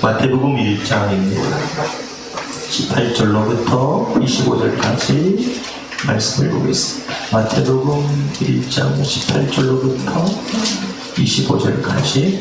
마태복음 1장입니다. 18절로부터 25절까지 말씀을 보겠습니다. 마태복음 1장 18절로부터 25절까지.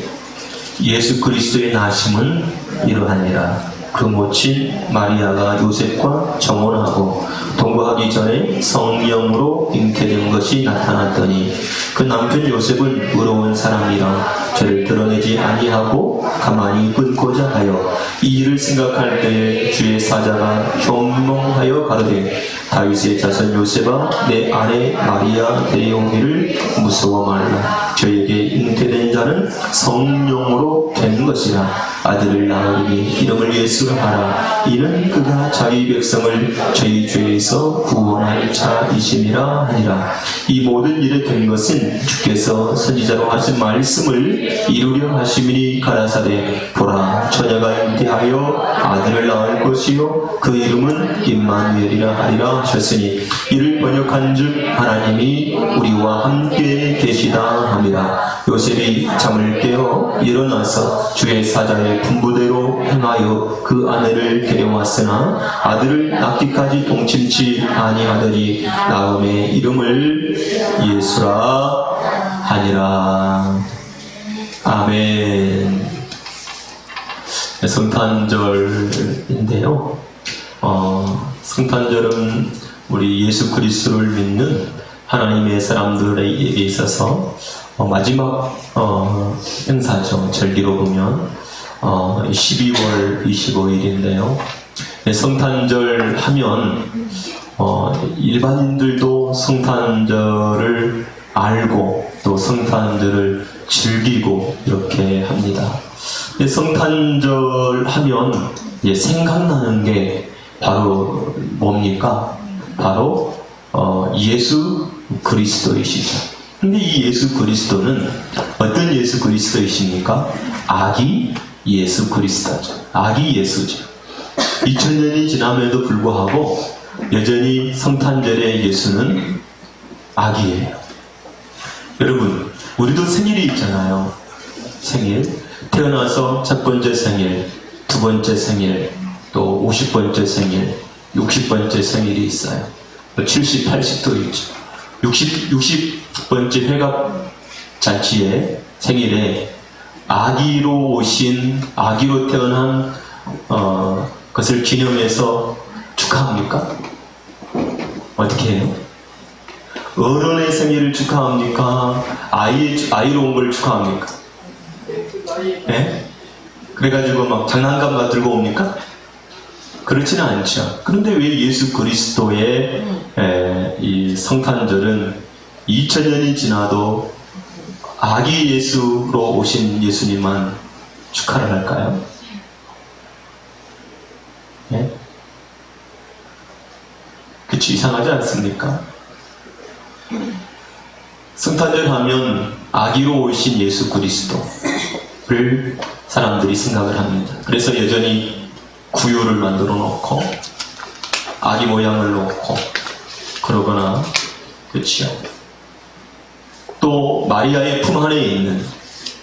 예수 그리스도의 나심은 이러하니라. 그 모친 마리아가 요셉과 정혼하고 동거하기 전에 성령으로 잉태된 것이 나타났더니 그 남편 요셉은 의로운 사람이라 죄를 드러내지 아니하고 가만히 끊고자 하여 이 일을 생각할 때에 주의 사자가 현몽하여 가로되 다윗의 자손 요셉아, 내 아내 마리아 데려오기를 무서워 말라. 저에게 잉태된 자는 성령으로 된 것이라. 아들을 낳으리니 이름을 예수라 하라. 이는 그가 자기 백성을 저희 죄에서 구원할 자이심이라 하니라. 이 모든 일에 된 것은 주께서 선지자로 하신 말씀을 이루려 하심이니 가라사대 보라, 처녀가 잉태하여 아들을 낳을 것이요 그 이름은 임마누엘이라 하리라 하셨으니 이를 번역한즉 하나님이 우리와 함께 계시다 함이라. 요셉이 잠을 깨어 일어나서 주의 사자의 분부대로 행하여 그 아내를 데려왔으나 아들을 낳기까지 동침치 아니하더니 나음의 이름을 예수라 하니라. 아멘. 성탄절인데요. 성탄절은 우리 예수 그리스도를 믿는 하나님의 사람들에게 있어서 마지막 행사죠. 절기로 보면 12월 25일인데요. 성탄절 하면 일반인들도 성탄절을 알고 또 성탄절을 즐기고 이렇게 합니다. 성탄절 하면 생각나는 게 바로 뭡니까? 바로 예수 그리스도이시죠. 근데 이 예수 그리스도는 어떤 예수 그리스도이십니까? 아기 예수 그리스도죠. 아기 예수죠. 2000년이 지남에도 불구하고 여전히 성탄절의 예수는 아기예요. 여러분, 우리도 생일이 있잖아요. 생일. 태어나서 첫 번째 생일, 두 번째 생일, 또 50번째 생일, 60번째 생일이 있어요. 70, 80도 있죠. 60번째 회갑 잔치에, 생일에 아기로 오신, 아기로 태어난 것을 기념해서 축하합니까? 어떻게 해요? 어른의 생일을 축하합니까? 아이로 온 걸 축하합니까? 네? 그래가지고 막 장난감 들고 옵니까? 그렇지는 않죠. 그런데 왜 예수 그리스도의 이 성탄절은 2000년이 지나도 아기 예수로 오신 예수님만 축하를 할까요? 네? 그치, 이상하지 않습니까? 성탄절 하면 아기로 오신 예수 그리스도를 사람들이 생각을 합니다. 그래서 여전히 구유를 만들어 놓고 아기 모양을 놓고 그러거나, 그렇죠. 또 마리아의 품 안에 있는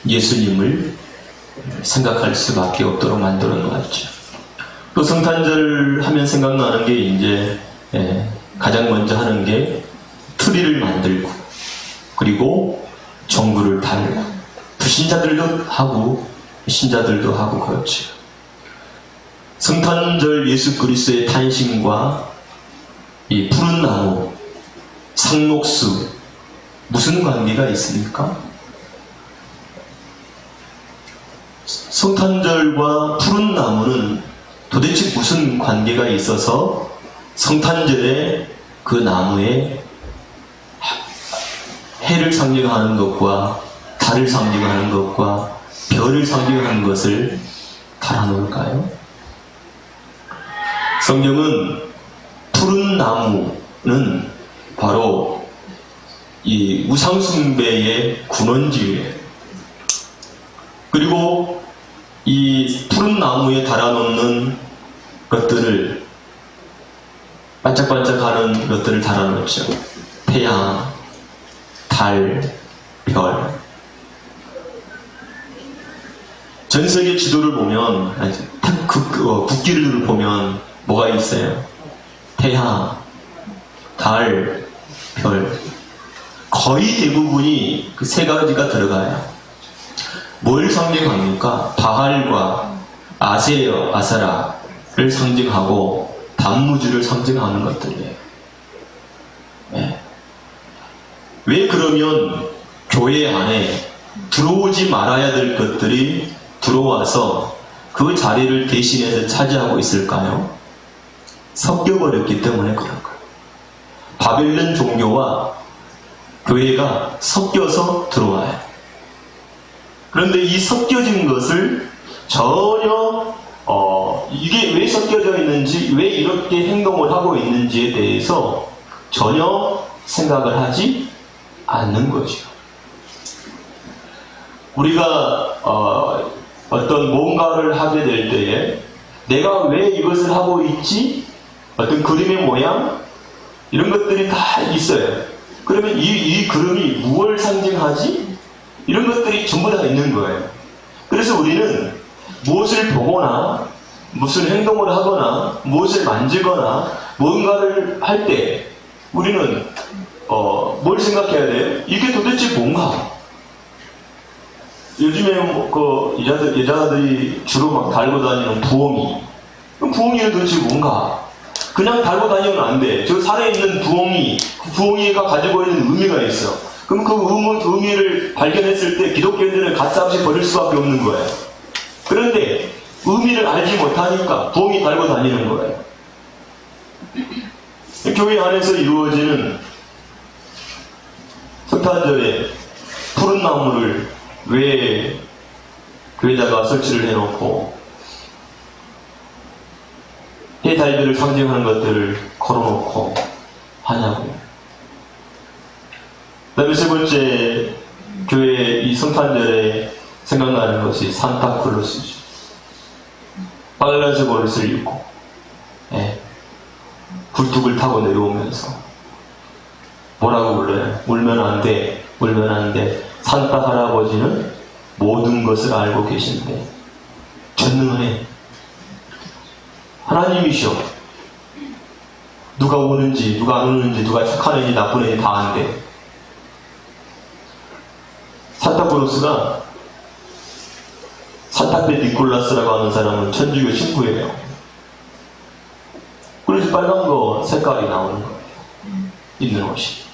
예수님을 생각할 수밖에 없도록 만들어 놓았죠. 또 성탄절 하면 생각나는 게 이제 가장 먼저 하는 게 트리를 만들고, 그리고 전구를 달고, 불신자들도 하고 신자들도 하고 그렇죠. 성탄절 예수 그리스도의 탄신과 이 푸른 나무, 상록수, 무슨 관계가 있습니까? 성탄절과 푸른 나무는 도대체 무슨 관계가 있어서 성탄절에 그 나무에 해를 상징하는 것과 달을 상징하는 것과 별을 상징하는 것을 달아놓을까요? 성경은 푸른 나무는 바로 이 우상숭배의 근원지예요. 그리고 이 푸른 나무에 달아놓는 것들을, 반짝반짝하는 것들을 달아놓죠. 태양, 달, 별. 전 세계 지도를 보면, 국기를 보면 뭐가 있어요? 태양, 달, 별. 거의 대부분이 그 세 가지가 들어가요. 뭘 상징합니까? 바알과 아세여, 아사라를 상징하고 단무지를 상징하는 것들이에요. 네. 왜 그러면 교회 안에 들어오지 말아야 될 것들이 들어와서 그 자리를 대신해서 차지하고 있을까요? 섞여버렸기 때문에 그런 거예요. 바벨론 종교와 교회가 섞여서 들어와요. 그런데 이 섞여진 것을 전혀 이게 왜 섞여져 있는지, 왜 이렇게 행동을 하고 있는지에 대해서 전혀 생각을 하지 않는 거죠. 우리가 어떤 뭔가를 하게 될 때에 내가 왜 이것을 하고 있지? 어떤 그림의 모양? 이런 것들이 다 있어요. 그러면 이 그림이 무엇을 상징하지? 이런 것들이 전부 다 있는 거예요. 그래서 우리는 무엇을 보거나 무슨 행동을 하거나 무엇을 만지거나 뭔가를 할 때 우리는 뭘 생각해야 돼요? 이게 도대체 뭔가? 요즘에 여자들이 주로 막 달고 다니는 부엉이. 그럼 부엉이는 도대체 뭔가? 그냥 달고 다니면 안 돼. 저 산에 있는 부엉이가 가지고 있는 의미가 있어. 그럼 그 의미를 발견했을 때 기독교인들은 가짜없이 버릴 수밖에 없는 거예요. 그런데 의미를 알지 못하니까 부엉이 달고 다니는 거예요. 교회 안에서 이루어지는 성탄절에 푸른 나무를 왜 교회에다가 설치를 해놓고 해달들을 상징하는 것들을 걸어놓고 하냐고요. 그 다음에 세 번째, 교회 이 성탄절에 생각나는 것이 산타클로스죠. 빨간색 옷을 입고 굴뚝을 타고 내려오면서 뭐라고 불러요? 울면 안 돼, 울면 안 돼. 산타 할아버지는 모든 것을 알고 계신데 전능해. 하나님이셔. 누가 오는지 누가 안 오는지 누가 착한 애인지 나쁜 애인지 다 안돼. 산타클로스가 산타페 니콜라스라고 하는 사람은 천주교 신부예요. 그래서 빨간 거 색깔이 나오는 거예요. 입는 옷이.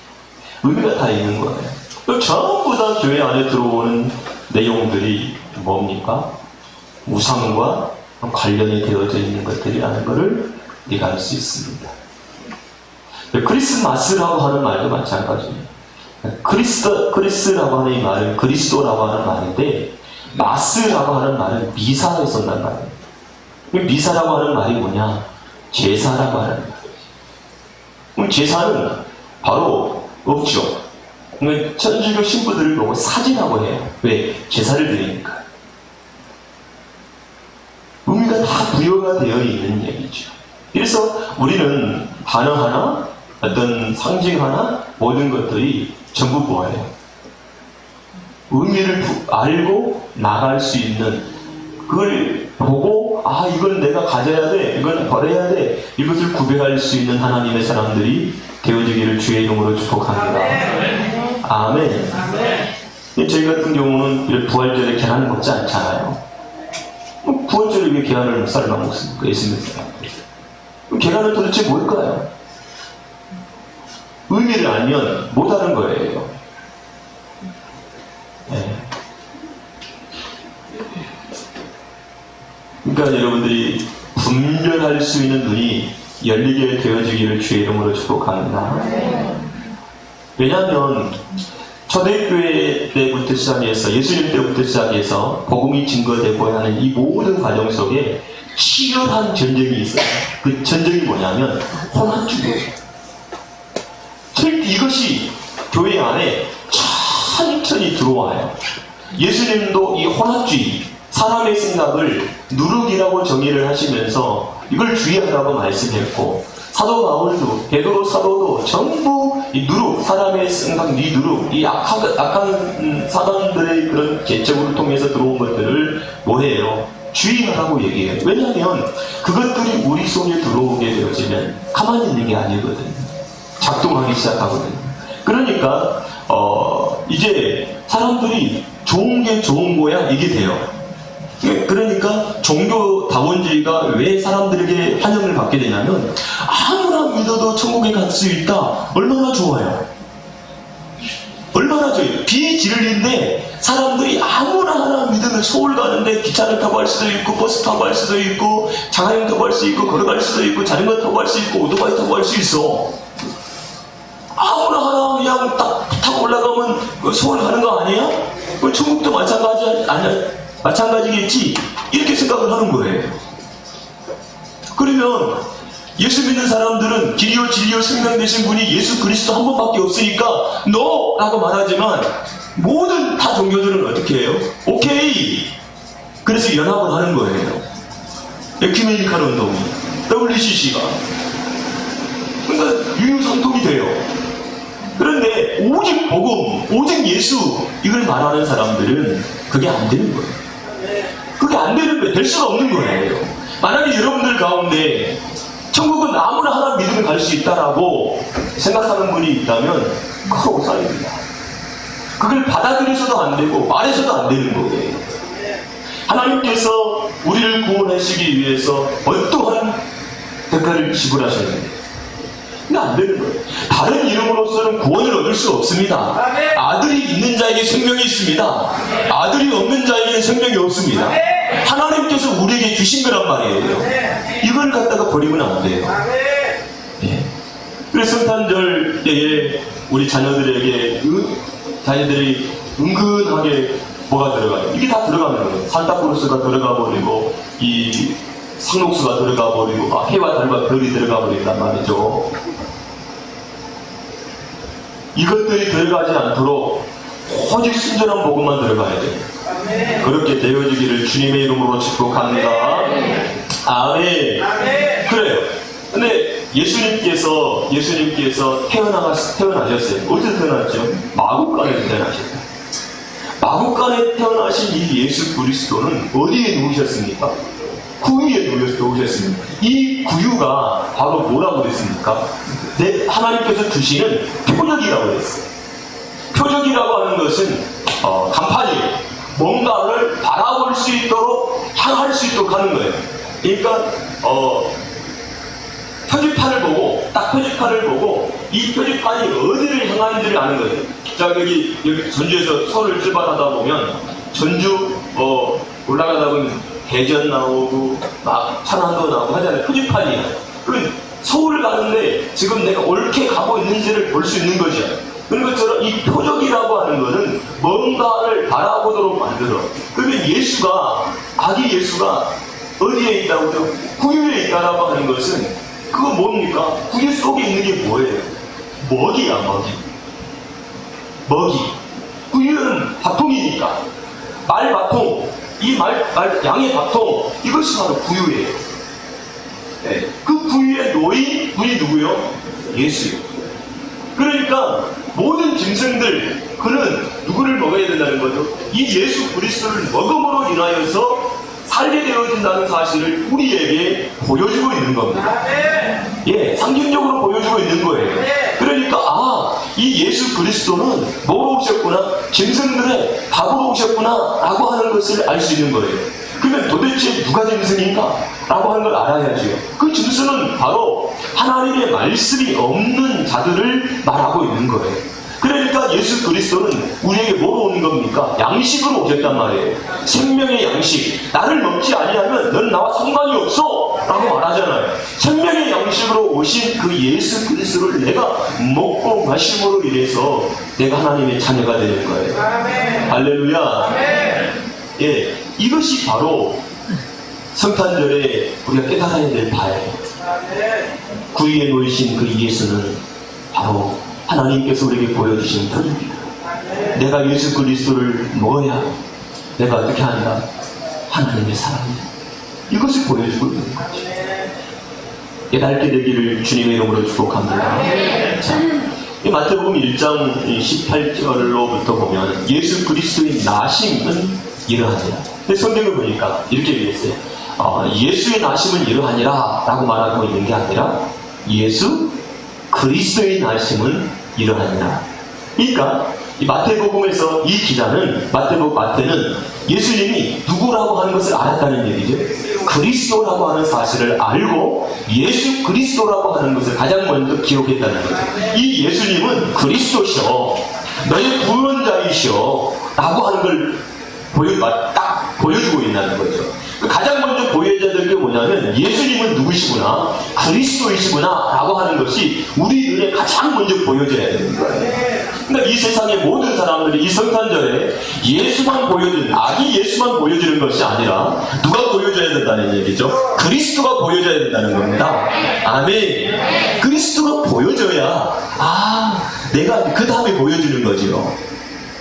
의미가 다 있는 거예요. 전부 다 교회 안에 들어오는 내용들이 뭡니까? 우상과 관련이 되어져 있는 것들이라는 것을 우리가 알 수 있습니다. 크리스마스라고 하는 말도 마찬가지예요. 크리스라고 하는 이 말은 그리스도라고 하는 말인데, 마스라고 하는 말은 미사에서 온단 말이에요. 미사라고 하는 말이 뭐냐? 제사라고 하는 말이에요. 그럼 제사는 바로 없죠. 천주교 신부들을 보고 사지라고 해요. 왜? 제사를 드리니까. 의미가 다 부여가 되어 있는 얘기죠. 그래서 우리는 단어 하나, 어떤 상징 하나, 모든 것들이 전부 뭐예요? 의미를 알고 나갈 수 있는, 그걸 보고 이건 내가 가져야 돼, 이건 버려야 돼, 이것을 구별할 수 있는 하나님의 사람들이 되어지기를 주의 이름으로 축복합니다. 아멘. 저희 같은 경우는 부활절에 계란을 먹지 않잖아요. 부활절에 왜 계란을 삶아 먹습니까? 예수님께서. 계란은 도대체 뭘까요? 의미를 알면 못하는 거예요. 그러니까 여러분들이 분별할 수 있는 눈이 열리게 되어지기를 주의 이름으로 축복합니다. 왜냐하면 초대교회 때부터 시작해서 예수님 때부터 시작해서 복음이 증거되고 하는 이 모든 과정 속에 치열한 전쟁이 있어요. 그 전쟁이 뭐냐면 혼합주의예요. 이것이 교회 안에 천천히 들어와요. 예수님도 이 혼합주의, 사람의 생각을 누룩이라고 정의를 하시면서 이걸 주의하라고 말씀했고, 사도 바울도, 베드로 사도도 전부 이 누룩, 사람의 생각, 이 악한 사단들의 그런 계책을 통해서 들어온 것들을 뭐예요? 주의하라고 얘기해요. 왜냐하면 그것들이 우리 속에 들어오게 되어지면 가만히 있는 게 아니거든요. 작동하기 시작하거든요. 그러니까 이제 사람들이 좋은 게 좋은 거야 이게 돼요. 그러니까 종교다원주의가 왜 사람들에게 환영을 받게 되냐면 아무나 믿어도 천국에 갈 수 있다. 얼마나 좋아요. 얼마나 좋아요. 비진리인데 사람들이 아무나 하나 믿으면 서울 가는데 기차를 타고 갈 수도 있고 버스 타고 갈 수도 있고 자가용 타고 갈 수 있고 걸어갈 수도 있고 자전거 타고 갈 수 있고 오토바이 타고 갈 수 있어. 아무나 하나 그냥 딱 타고 올라가면 서울 가는 거 아니야? 천국도 마찬가지 아니야? 마찬가지겠지? 이렇게 생각을 하는 거예요. 그러면 예수 믿는 사람들은 길이요 진리요 생명 되신 분이 예수 그리스도 한 번밖에 없으니까 너! 라고 말하지만 모든 다 종교들은 어떻게 해요? 오케이! 그래서 연합을 하는 거예요. 에큐메니칼 운동이 WCC가 그러니까 유유상통이 돼요. 그런데 오직 복음, 오직 예수 이걸 말하는 사람들은 그게 안 되는 거예요. 그게 안 되는 거예요. 될 수가 없는 거예요. 만약에 여러분들 가운데 천국은 아무나 하나 믿으면 갈 수 있다라고 생각하는 분이 있다면 그거 오산입니다. 그걸 받아들여서도 안 되고 말해서도 안 되는 거예요. 하나님께서 우리를 구원하시기 위해서 어떠한 대가를 지불하셨는데 근데 안 되는 거예요. 다른 이름으로서는 구원을 얻을 수 없습니다. 아들이 있는 자에게 생명이 있습니다. 아들이 없는 자에게는 생명이 없습니다. 하나님께서 우리에게 주신 거란 말이에요. 이걸 갖다가 버리면 안 돼요. 예. 그래서 성탄절 때에 우리 자녀들에게 자녀들이 은근하게 뭐가 들어가요? 이게 다 들어가는 거예요. 산타크로스가 들어가 버리고 이 상록수가 들어가 버리고 해와 달과 별이 들어가 버린단 말이죠. 이것들이 들어가지 않도록 오직 순전한 복음만 들어가야 돼요. 그렇게 되어지기를 주님의 이름으로 축복합니다. 아멘. 그래요. 근데 예수님께서 태어나셨어요. 어디서 태어났죠? 마구간에서 태어나셨어요. 마구간에 태어나신 이 예수 그리스도는 어디에 누우셨습니까? 구유에 누우셨습니다. 이 구유가 바로 뭐라고 그랬습니까? 하나님께서 주시는 표적이라고 그랬어요. 표적이라고 하는 것은 간판이에요. 뭔가를 바라볼 수 있도록 향할 수 있도록 하는 거예요. 그러니까 표지판을 보고 딱 표지판을 보고 이 표지판이 어디를 향하는지를 아는 거예요. 자 여기 전주에서 서울을 출발하다 보면 전주 올라가다 보면 대전 나오고 막 천안도 나오고 하잖아요. 표지판이에요. 그럼 서울을 가는데 지금 내가 옳게 가고 있는지를 볼 수 있는 거죠. 그런 것처럼 이 표적이라고 하는 것은 뭔가를 바라보도록 만들어. 그러면 아기 예수가 어디에 있다고요? 구유에 있다라고 하는 것은 그거 뭡니까? 구유 속에 있는 게 뭐예요? 먹이야, 먹이. 구유는 바통이니까. 말바통. 이 양의 바통. 이것이 바로 구유예요. 네. 그 구유에 놓인 분이 누구요? 예수요. 그러니까 모든 짐승들 그는 누구를 먹어야 된다는 거죠? 이 예수 그리스도를 먹음으로 인하여서 살게 되어진다는 사실을 우리에게 보여주고 있는 겁니다. 예, 상징적으로 보여주고 있는 거예요. 그러니까 이 예수 그리스도는 뭐로 오셨구나? 짐승들의 밥으로 오셨구나 라고 하는 것을 알 수 있는 거예요. 그러면 도대체 누가 짐승인가? 라고 하는 걸 알아야죠. 그 짐승은 바로 하나님의 말씀이 없는 자들을 말하고 있는 거예요. 그러니까 예수 그리스도는 우리에게 뭐로 오는 겁니까? 양식으로 오셨단 말이에요. 생명의 양식. 나를 먹지 아니하면 넌 나와 상관이 없어! 라고 말하잖아요. 생명의 양식으로 오신 그 예수 그리스도를 내가 먹고 마심으로 인해서 내가 하나님의 자녀가 되는 거예요. 할렐루야. 예, 이것이 바로 성탄절에 우리가 깨달아야 될 바예요. 구유에 놓이신 그 예수는 바로 하나님께서 우리에게 보여주신 표입니다. 내가 예수 그리스도를 먹어야 내가 어떻게 한다? 하나님의 사랑이야. 이것을 보여주고 있는 거죠. 깨닫게 되기를 주님의 이름으로 축복합니다. 자, 이 마태복음 1장 18절로부터 보면 예수 그리스도의 나심은 이러하니라. 근데 성경을 보니까 이렇게 얘기했어요. 예수의 나심은 이러하니라 라고 말하고 있는 게 아니라 예수 그리스도의 나심은 이러하니라. 그러니까 이 마태복음에서 이 기자는 마태는 예수님이 누구라고 하는 것을 알았다는 얘기죠. 그리스도라고 하는 사실을 알고 예수 그리스도라고 하는 것을 가장 먼저 기록했다는 거죠. 이 예수님은 그리스도시오, 너의 구원자이시오 라고 하는 걸 딱 보여주고 있다는 거죠. 가장 먼저 보여줘야 될 게 뭐냐면 예수님은 누구시구나, 그리스도이시구나 라고 하는 것이 우리 눈에 가장 먼저 보여져야 되는 거예요. 그러니까 이 세상의 모든 사람들이 이 성탄절에 예수만 아기 예수만 보여주는 것이 아니라 누가 보여줘야 된다는 얘기죠? 그리스도가 보여줘야 된다는 겁니다. 아멘. 그리스도가 보여줘야 내가 그 다음에 보여주는 거지요.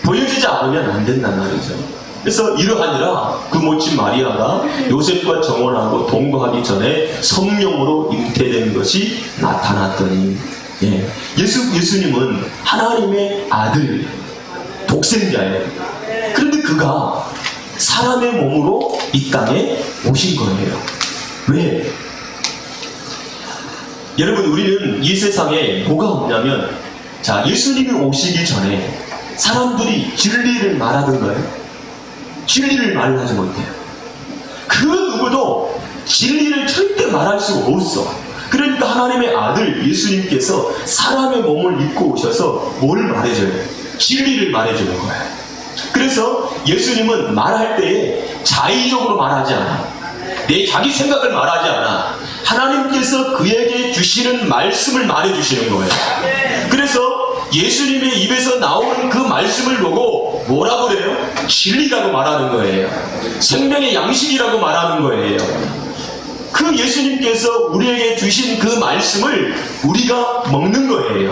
보여주지 않으면 안 된단 말이죠. 그래서 이러하니라 그 모친 마리아가 요셉과 정혼하고 동거하기 전에 성령으로 잉태된 것이 나타났더니, 예수님은 하나님의 아들, 독생자예요. 그런데 그가 사람의 몸으로 이 땅에 오신 거예요. 왜? 여러분, 우리는 이 세상에 뭐가 없냐면, 예수님이 오시기 전에 사람들이 진리를 말하던가요? 진리를 말하지 못해요. 그 누구도 진리를 절대 말할 수가 없어. 그러니까 하나님의 아들 예수님께서 사람의 몸을 입고 오셔서 뭘 말해줘요? 진리를 말해주는 거예요. 그래서 예수님은 말할 때에 자의적으로 말하지 않아. 내 자기 생각을 말하지 않아. 하나님께서 그에게 주시는 말씀을 말해주시는 거예요. 그래서 예수님의 입에서 나오는 그 말씀을 보고 뭐라고 그래요? 진리라고 말하는 거예요. 생명의 양식이라고 말하는 거예요. 그 예수님께서 우리에게 주신 그 말씀을 우리가 먹는 거예요.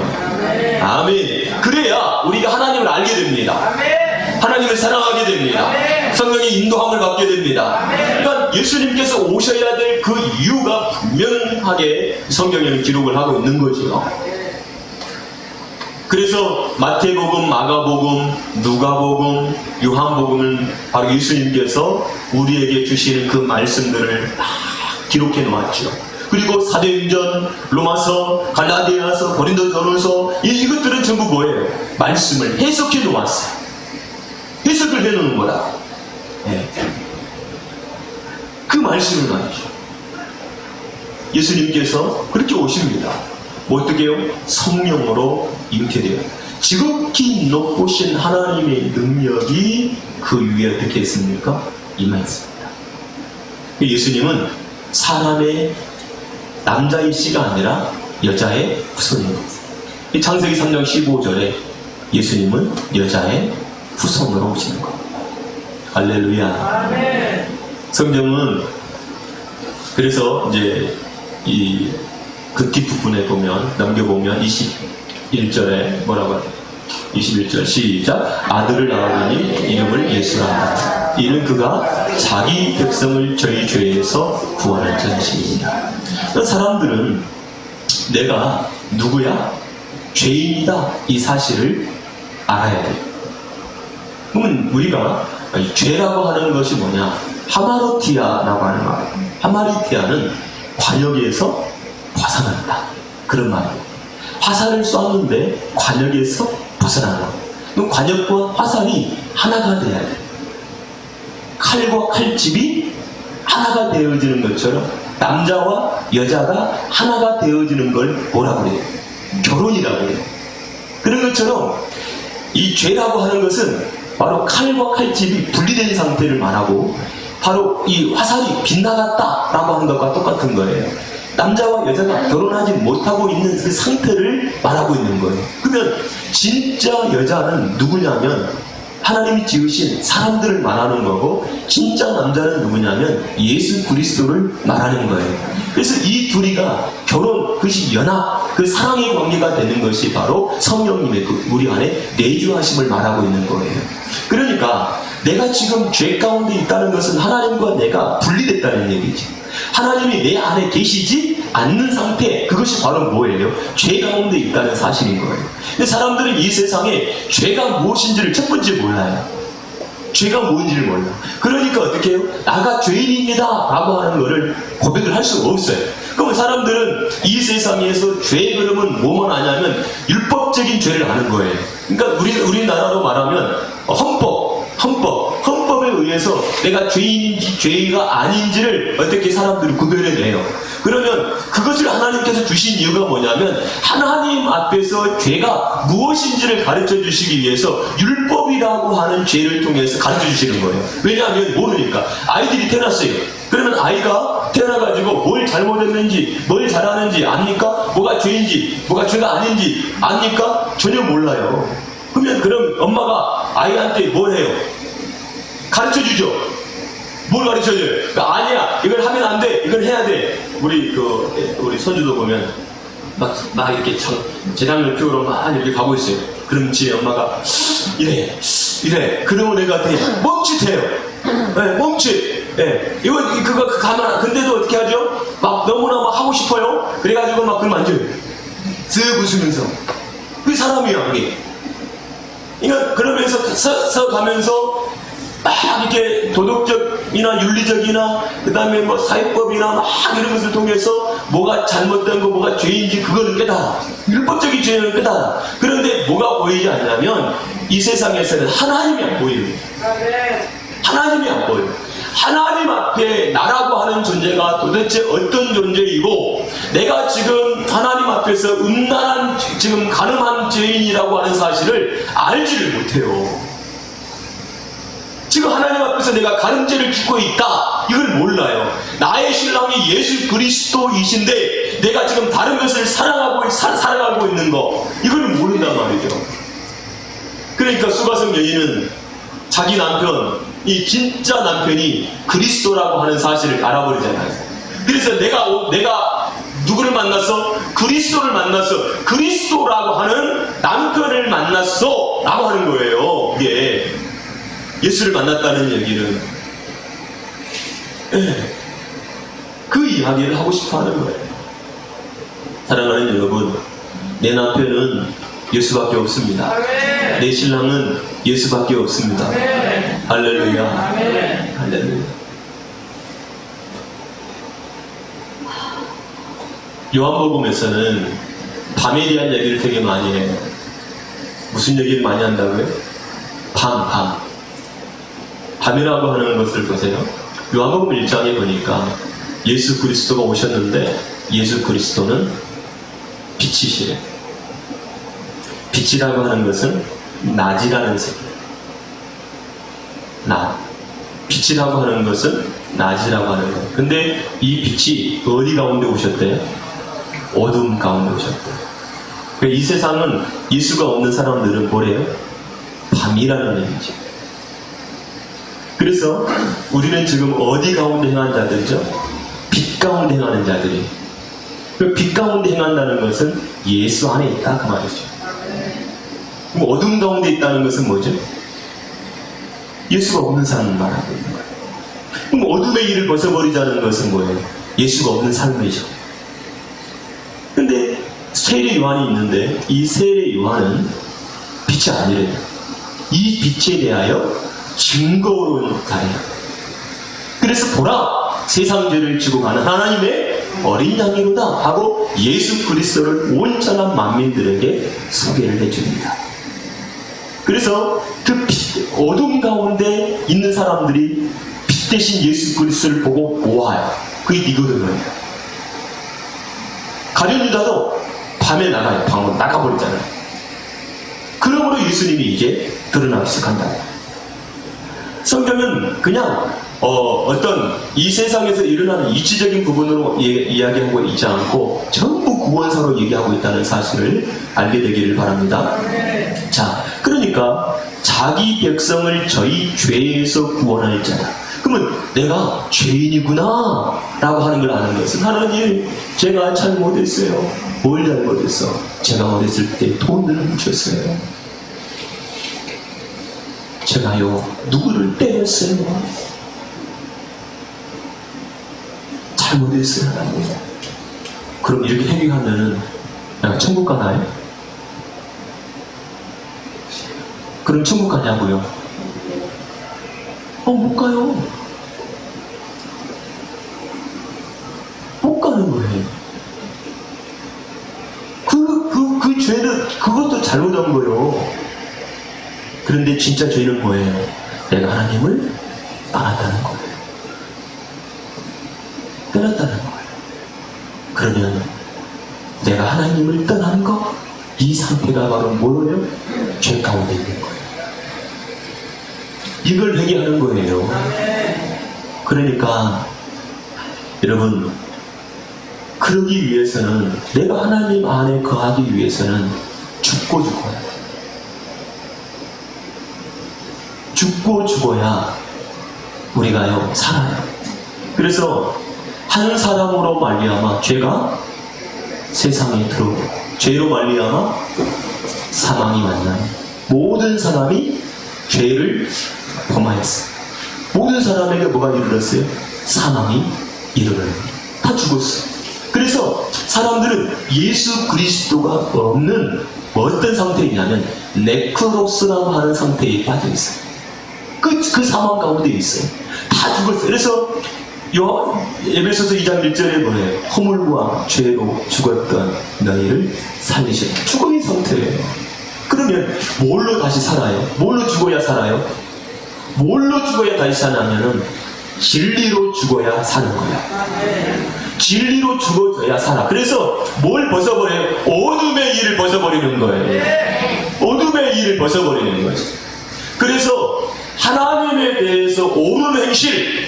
아멘. 그래야 우리가 하나님을 알게 됩니다. 하나님을 사랑하게 됩니다. 성령의 인도함을 받게 됩니다. 그러니까 예수님께서 오셔야 될 그 이유가 분명하게 성경에는 기록을 하고 있는 거죠. 그래서 마태복음, 마가복음, 누가복음, 요한복음은 바로 예수님께서 우리에게 주시는 그 말씀들을 기록해 놓았죠. 그리고 사도행전, 로마서, 갈라디아서, 고린도전서, 이것들은 전부 뭐예요? 말씀을 해석해 놓았어요. 해석을 해 놓는 거다. 그 말씀을 말이죠. 예수님께서 그렇게 오십니다. 어떻게 해요? 성령으로 잉태돼요. 지극히 높으신 하나님의 능력이 그 위에 어떻게 했습니까? 임했습니다. 예수님은 사람의 남자의 씨가 아니라 여자의 후손입니다. 창세기 3장 15절에 예수님은 여자의 후손으로 오시는 겁니다. 할렐루야. 성경은 그래서 이제 그 뒷부분에 보면 넘겨보면 21절에 뭐라고 해요? 21절 시작. 아들을 낳으니 이름을 예수라 하라. 이는 그가 자기 백성을 저희 죄에서 구원할 자이십니다. 사람들은 내가 누구야? 죄인이다. 이 사실을 알아야 돼요. 그러면 우리가 죄라고 하는 것이 뭐냐? 하마르티아라고 하는 말. 하마르티아는 관역에서 벗어난다. 그런 말이에요. 화살을 쐈는데 관역에서 벗어난다. 그럼 관역과 화살이 하나가 돼야 돼. 칼과 칼집이 하나가 되어지는 것처럼 남자와 여자가 하나가 되어지는 걸 뭐라고 그래요? 결혼이라고 해요. 그런 것처럼 이 죄라고 하는 것은 바로 칼과 칼집이 분리된 상태를 말하고 바로 이 화살이 빗나갔다라고 하는 것과 똑같은 거예요. 남자와 여자가 결혼하지 못하고 있는 그 상태를 말하고 있는 거예요. 그러면 진짜 여자는 누구냐면 하나님이 지으신 사람들을 말하는 거고, 진짜 남자는 누구냐면 예수 그리스도를 말하는 거예요. 그래서 이 둘이가 결혼, 그것이 연합, 그 사랑의 관계가 되는 것이 바로 성령님의 그 우리 안에 내주하심을 말하고 있는 거예요. 그러니까 내가 지금 죄 가운데 있다는 것은 하나님과 내가 분리됐다는 얘기지. 하나님이 내 안에 계시지 않는 상태, 그것이 바로 뭐예요? 죄 가운데 있다는 사실인 거예요. 근데 사람들은 이 세상에 죄가 무엇인지를 첫 번째 몰라요. 죄가 뭔지를 몰라. 그러니까 어떻게 해요? 나가 죄인입니다 라고 하는 거를 고백을 할 수가 없어요. 그러면 사람들은 이 세상에서 죄 그러면 뭐만 아냐면 율법적인 죄를 아는 거예요. 그러니까 우리나라로 말하면 헌법에 의해서 내가 죄인인지 죄가 아닌지를 어떻게 사람들이 구별해내요. 그러면 그것을 하나님께서 주신 이유가 뭐냐면 하나님 앞에서 죄가 무엇인지를 가르쳐 주시기 위해서 율법이라고 하는 죄를 통해서 가르쳐 주시는 거예요. 왜냐하면 모르니까. 아이들이 태어났어요. 그러면 아이가 태어나가지고 뭘 잘못했는지 뭘 잘하는지 압니까? 뭐가 죄인지 뭐가 죄가 아닌지 압니까? 전혀 몰라요. 그럼 엄마가 아이한테 뭘 해요? 가르쳐 주죠. 뭘 가르쳐 줘요? 그러니까 아니야, 이걸 하면 안 돼, 이걸 해야 돼. 우리 손주도 보면 막 이렇게 재량을 피우러 막 이렇게 가고 있어요. 그럼 집에 엄마가 이래. 그러면 애가 되게 멈칫해요. 네, 멈칫. 네, 그거 가만. 근데도 어떻게 하죠? 막 너무나 막 하고 싶어요. 그래가지고 막 그걸 만져요. 쓱 웃으면서. 그게 사람이야, 그게. 그러니까 그러면서 가면서 막 이렇게 도덕적이나 윤리적이나 그 다음에 뭐 사회법이나 막 이런 것을 통해서 뭐가 잘못된 거 뭐가 죄인지 그거는 깨달아. 율법적인 죄는 깨달아. 그런데 뭐가 보이지 않냐면 이 세상에서는 하나님이 안 보여요. 하나님이 안 보여요. 하나님 앞에 나라고 하는 존재가 도대체 어떤 존재이고 내가 지금 하나님 앞에서 음란한 지금 간음한 죄인이라고 하는 사실을 알지를 못해요. 지금 하나님 앞에서 내가 간음죄를 짓고 있다 이걸 몰라요. 나의 신랑이 예수 그리스도이신데 내가 지금 다른 것을 살아가고 있는 거 이걸 모른단 말이죠. 그러니까 수가성 여인은 자기 남편이 진짜 남편이 그리스도라고 하는 사실을 알아버리잖아요. 그래서 내가 누구를 만났어? 그리스도를 만났어. 그리스도라고 하는 남편을 만났어 라고 하는 거예요. 이게 예수를 만났다는 얘기는 그 이야기를 하고 싶어 하는 거예요. 사랑하는 여러분, 내 남편은 예수밖에 없습니다. 내 신랑은 예수밖에 없습니다. 할렐루야. 할렐루야. 요한복음에서는 밤에 대한 얘기를 되게 많이 해요. 무슨 얘기를 많이 한다고요? 밤이라고 하는 것을 보세요. 요한복음 1장에 보니까 예수 그리스도가 오셨는데 예수 그리스도는 빛이시래. 빛이라고 하는 것은 낮이라는 색이에요. 낮. 빛이라고 하는 것은 낮이라고 하는 거예요. 근데 이 빛이 어디 가운데 오셨대요? 어둠 가운데 오셨대요. 그러니까 이 세상은 예수가 없는 사람들은 뭐래요? 밤이라는 얘기죠. 그래서 우리는 지금 어디 가운데 행한 자들이죠? 빛 가운데 행하는 자들이. 그 빛 가운데 행한다는 것은 예수 안에 있다 그 말이죠. 그럼 어둠 가운데 있다는 것은 뭐죠? 예수가 없는 사람을 말하고 있는 거예요. 그럼 어둠의 일을 벗어버리자는 것은 뭐예요? 예수가 없는 삶이죠. 근데 세례 요한이 있는데 이 세례 요한은 빛이 아니래요. 이 빛에 대하여 증거로운 자예요. 그래서 보라, 세상 죄를 지고 가는 하나님의 어린 양이로다 하고 예수 그리스도를 온전한 만민들에게 소개를 해줍니다. 그래서 그 어둠 가운데 있는 사람들이 빛 대신 예수 그리스도를 보고 모아요. 그게 니고데모예요. 가룟 유다도 밤에 나가요. 방으로 나가버리잖아요. 그러므로 예수님이 이제 드러나기 시작한다. 성경은 그냥 어떤 이 세상에서 일어나는 이치적인 부분으로 이야기하고 있지 않고 전부 구원사로 얘기하고 있다는 사실을 알게 되기를 바랍니다. 자, 그러니까 자기 백성을 저희 죄에서 구원할 자다. 그러면 내가 죄인이구나 라고 하는 걸 아는 것은 하나님, 제가 잘못했어요. 뭘 잘못했어? 제가 어렸을 때 돈을 훔쳤어요. 제가요 누구를 때렸어요. 잘못했어요 하나님. 그럼 이렇게 회개하면은 내가 천국 가나요? 그럼 천국 가냐고요? 못 가요. 못 가는 거예요. 그 죄는, 그것도 잘못한 거예요. 그런데 진짜 죄는 뭐예요? 내가 하나님을 떠났다는 거예요. 떠났다는 거예요. 그러면 내가 하나님을 떠난 거, 이 상태가 바로 뭐예요? 죄 가운데 있는 거예요. 이걸 회개하는 거예요. 그러니까 여러분, 그러기 위해서는, 내가 하나님 안에 거하기 위해서는 죽고 죽어야 돼요. 죽고 죽어야 우리가요 살아요. 그래서 한 사람으로 말미암아 죄가 세상에 들어오고, 죄로 말미암아 사망이 만나요. 모든 사람이 죄를 범하였어요. 모든 사람에게 뭐가 이르렀어요? 사망이 이르러요. 다 죽었어요. 그래서 사람들은 예수 그리스도가 없는 어떤 상태이냐면 네크로스라고 하는 상태에 빠져 있어요. 그 사망 가운데 있어요. 다 죽었어요. 그래서 에베소서 2장 1절에 뭐예요? 허물과 죄로 죽었던 너희를 살리셨다. 죽음의 상태예요. 그러면 뭘로 다시 살아요? 뭘로 죽어야 살아요? 뭘로 죽어야 다시 사냐면은 진리로 죽어야 사는 거야. 진리로 죽어져야 살아. 그래서 뭘 벗어버려요? 어둠의 일을 벗어버리는 거예요. 어둠의 일을 벗어버리는 거죠. 그래서 하나님에 대해서 옳은 행실,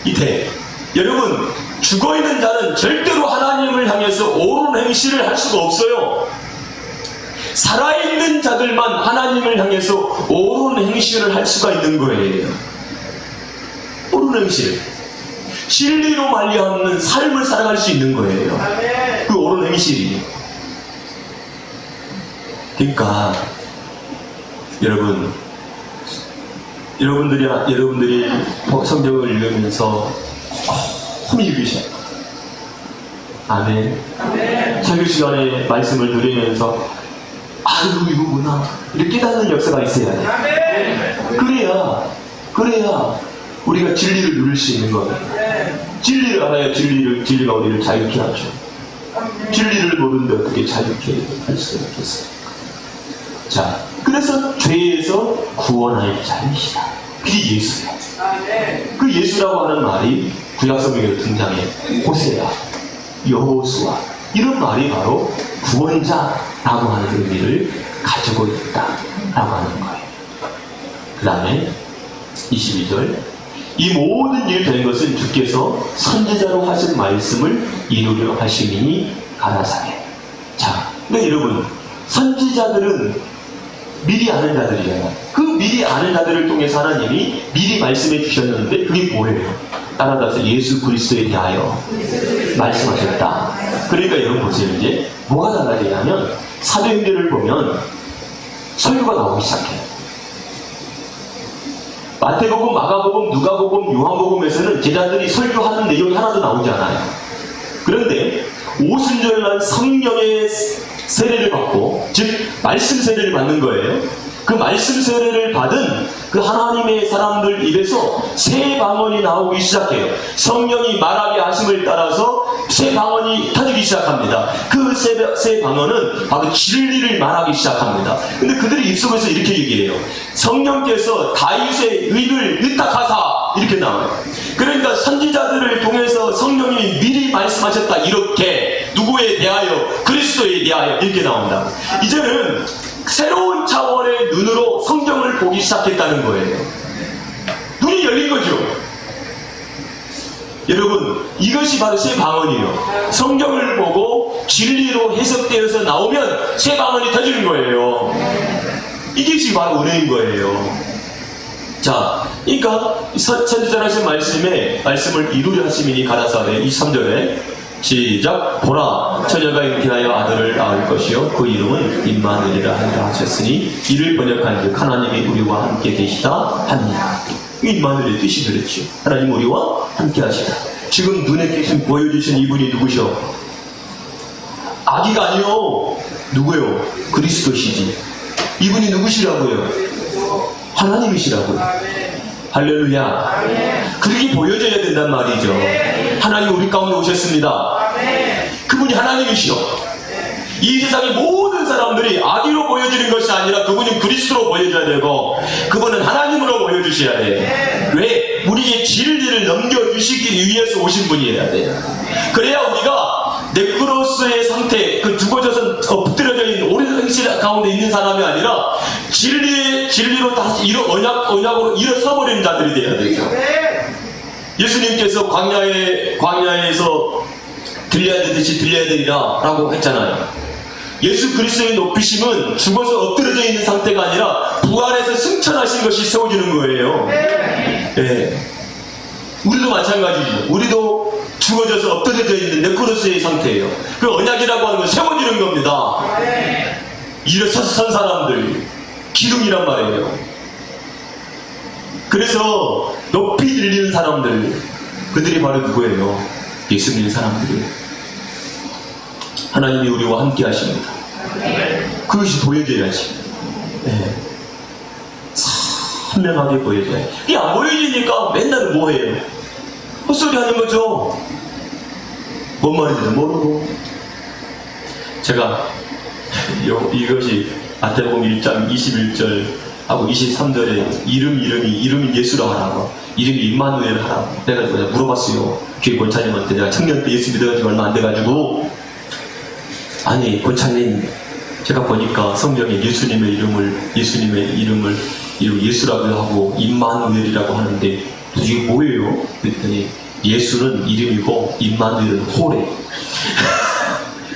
이때 여러분, 죽어있는 자는 절대로 하나님을 향해서 옳은 행실을 할 수가 없어요. 살아있는 자들만 하나님을 향해서 옳은 행실을 할 수가 있는 거예요. 옳은 행실, 진리로 말미암는 삶을 살아갈 수 있는 거예요. 그 옳은 행실이. 그러니까 여러분들이 성경을 읽으면서 험히 읽으셔. 아멘. 설교 시간에 말씀을 들으면서 아유 이거구나 이렇게 깨닫는 역사가 있어야 돼. 그래야 우리가 진리를 누릴 수 있는 거예요. 진리를 알아야 진리가 우리를 자유케 하죠. 진리를 모르는데 어떻게 자유케 할 수가 있겠어요. 자, 그래서 죄에서 구원할 자이시다. 그게 예수야. 그 예수라고 하는 말이 구약성경에 등장해. 호세아, 여호수아, 이런 말이 바로 구원자라고 하는 의미를 가지고 있다라고 하는 거예요. 그 다음에 22절, 이 모든 일 된 것은 주께서 선지자로 하신 말씀을 이루려 하시니 가라사대. 자, 근데 여러분, 선지자들은 미리 아는 자들이잖아요. 그 미리 아는 자들을 통해서 하나님이 미리 말씀해 주셨는데 그게 뭐예요? 따라다서 예수 그리스도에 대하여 말씀하셨다. 그러니까 여러분 보세요. 이제 뭐가 달라지냐면 사도행전을 보면 설교가 나오기 시작해요. 마태복음, 마가복음, 누가복음, 요한복음에서는 제자들이 설교하는 내용이 하나도 나오지 않아요. 그런데 오순절날 성령의 세례를 받고, 즉 말씀 세례를 받는 거예요. 그 말씀 세례를 받은 그 하나님의 사람들 입에서 새 방언이 나오기 시작해요. 성령이 말하게 하심을 따라서 새 방언이 터지기 시작합니다. 그 새 방언은 바로 진리를 말하기 시작합니다. 근데 그들의 입속에서 이렇게 얘기해요. 성령께서 다윗의 의를 의탁하사, 이렇게 나와요. 그러니까 선지자들을 통해서 성령이 미리 말씀하셨다, 이렇게. 누구에 대하여? 그리스도에 대하여, 이렇게 나온다. 이제는 새로운 차원의 눈으로 성경을 보기 시작했다는 거예요. 눈이 열린 거죠. 여러분, 이것이 바로 새 방언이에요. 성경을 보고 진리로 해석되어서 나오면 새 방언이 터지는 거예요. 이게 바로 은혜인 거예요. 자, 그러니까 선지자로 하신 말씀을 이루려 하심이니 가라사대. 23절에 시작. 보라, 처녀가 잉태하여 아들을 낳을 것이요 그 이름은 임마누엘이라 하리라 하셨으니 이를 번역한즉 하나님이 우리와 함께 계시다 합니다. 임마누엘의 뜻이 그렇죠. 하나님 우리와 함께 하시다. 지금 눈에 보여주신 이분이 누구셔? 아기가 아니요. 누구요? 그리스도시지. 이분이 누구시라고요? 하나님이시라고요. 할렐루야. 그렇게 보여져야 된단 말이죠. 하나님 우리 가운데 오셨습니다. 그분이 하나님이시오. 이 세상의 모든 사람들이 악의로 보여지는 것이 아니라 그분이 그리스도로 보여져야 되고 그분은 하나님으로 보여주셔야 돼. 왜? 우리에게 진리를 넘겨주시기 위해서 오신 분이어야 돼요. 그래야 우리가 네크로스의 상태, 그 죽어져서 엎드려져 있는 오랜 행실 가운데 있는 사람이 아니라 진리로 다시 언약으로 일어서버리는 자들이 되어야 되죠. 예수님께서 광야에서 들려야 되듯이 들려야 되리라 라고 했잖아요. 예수 그리스도의 높이심은 죽어서 엎드려져 있는 상태가 아니라 부활해서 승천하신 것이 세워지는 거예요. 네. 우리도 마찬가지죠. 우리도 죽어져서 엎드려져 있는 네크로스의 상태예요. 그 언약이라고 하는 건 세워지는 겁니다. 일어서서 선 사람들 기둥이란 말이에요. 그래서 높이 들리는 사람들, 그들이 바로 누구예요? 예수 믿는 사람들이에요. 하나님이 우리와 함께 하십니다. 그것이 보여져야지. 네. 선명하게 보여져야지. 이게 안 보여지니까 맨날 뭐해요? 헛소리 하는 거죠. 뭔 말인지도 모르고. 제가 이것이 마태복음 1장 21절하고 23절에 이름이 예수라 하라고, 이름이 임마누엘 하라고 내가 물어봤어요. 교회 권사님한테. 내가 청년 때 예수 믿어가지고 얼마 안 돼가지고, 아니 권사님, 제가 보니까 성경에 예수님의 이름을 예수라고 하고 임마누엘이라고 하는데 이게 뭐예요? 그랬더니 예수는 이름이고 임마누엘은 호래.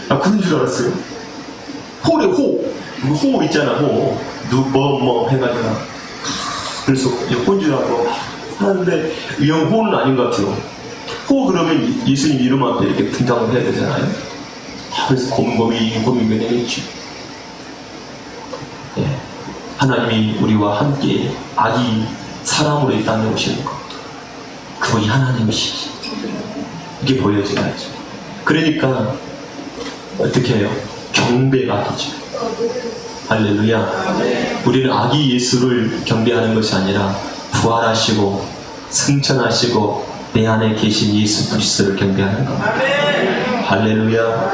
아, 그런 줄 알았어요. 호래, 호 있잖아. 호 뭐 해가지고 그래서 혼 줄 알고 하는데 호는 아닌 것 같아요. 호 그러면 예수님 이름 앞에 이렇게 등장을 해야 되잖아요. 그래서 고민했지. 네. 하나님이 우리와 함께 아기 사람으로 이 땅에 오시는 것, 그분이 하나님이시지. 이게 보여져야죠. 그러니까 어떻게 해요? 경배가 되죠. 할렐루야. 우리는 아기 예수를 경배하는 것이 아니라 부활하시고 승천하시고 내 안에 계신 예수 그리스도를 경배하는 겁니다. 할렐루야.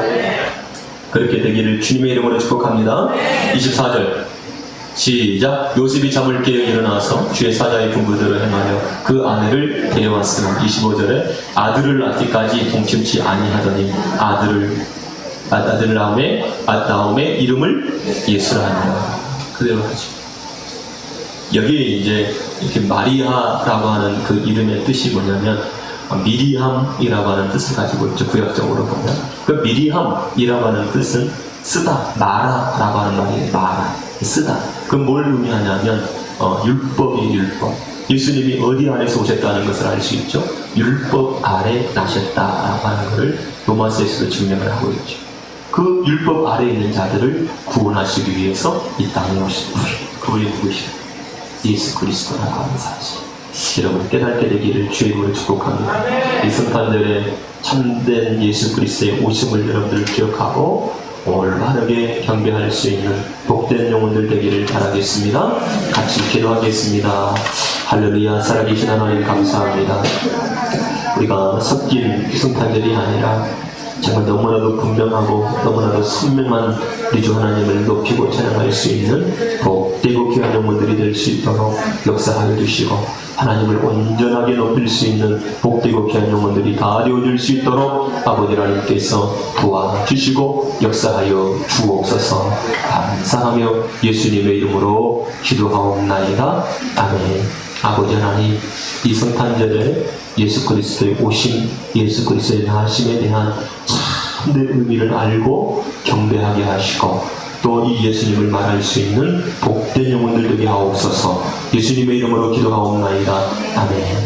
그렇게 되기를 주님의 이름으로 축복합니다. 24절 시작. 요셉이 잠을 깨어 일어나서 주의 사자의 분부대로 행하여 그 아내를 데려왔으나 25절에 아들을 낳기까지 동침치 아니하더니 아들 낳음에 이름을 예수라 하니라. 그대로 하죠. 여기에 이제 이렇게 마리아라고 하는 그 이름의 뜻이 뭐냐면 미리함이라고 하는 뜻을 가지고 있죠. 구약적으로 보면 그 미리함이라고 하는 뜻은 쓰다, 마라라고 하는 말이에요. 마라, 쓰다. 그건 뭘 의미하냐면 율법이 율법. 예수님이 어디 안에서 오셨다는 것을 알 수 있죠. 율법 아래 나셨다라고 하는 것을 로마서에서도 증명을 하고 있죠. 그 율법 아래 있는 자들을 구원하시기 위해서 이 땅에 오신 분, 그분이 누구시죠? 예수 그리스도라고 하는 사실. 여러분 깨닫게 되기를 주의 이름으로 축복합니다. 이 성탄절에 참된 예수 그리스도의 오심을 여러분들 기억하고 올바르게 경배할 수 있는 복된 영혼들 되기를 바라겠습니다. 같이 기도하겠습니다. 할렐루야. 살아계신 하나님 감사합니다. 우리가 섞인 성탄절이 아니라 정말 너무나도 분명하고 너무나도 선명한 우리 주 하나님을 높이고 찬양할 수 있는 복되고 귀한 영혼들이 될 수 있도록 역사하여 주시고 하나님을 온전하게 높일 수 있는 복되고 귀한 영혼들이 다 되어질 수 있도록 아버지 하나님께서 도와주시고 역사하여 주옵소서. 감사하며 예수님의 이름으로 기도하옵나이다. 아멘. 아버지 하나님, 이 성탄절에 예수 그리스도의 오심, 예수 그리스도의 나심에 대한 참된 의미를 알고 경배하게 하시고 또 이 예수님을 말할 수 있는 복된 영혼들 되게 하옵소서. 예수님의 이름으로 기도하옵나이다. 아멘.